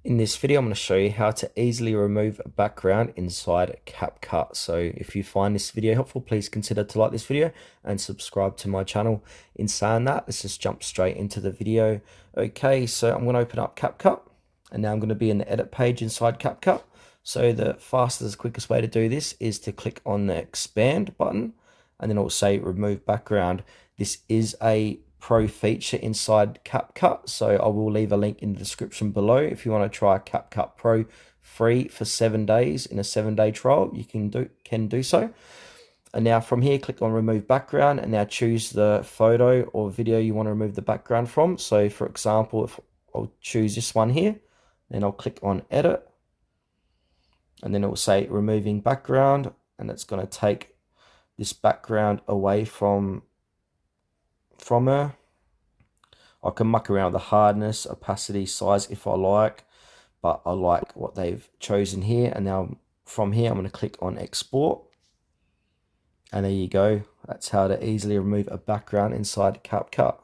In this video, I'm going to show you how to easily remove a background inside Capcut. So if you find this video helpful, please consider to like this video and subscribe to my channel. In saying that, let's just jump straight into the video. Okay, so I'm going to open up Capcut, and now I'm going to be in the edit page inside Capcut. So the fastest, quickest way to do this is to click on the expand button, and then it will say remove background. This is a pro feature inside Capcut, so I will leave a link in the description below. If you want to try Capcut Pro free for 7 days in a 7-day trial, you can do so. And now from here, click on remove background, and now choose the photo or video you want to remove the background from. So for example, if I'll choose this one here, then I'll click on edit, and then it will say removing background, and it's going to take this background away from her. I can muck around with the hardness, opacity, size if I like, but I like what they've chosen here. And now from here, I'm going to click on export. And there you go. That's how to easily remove a background inside Capcut.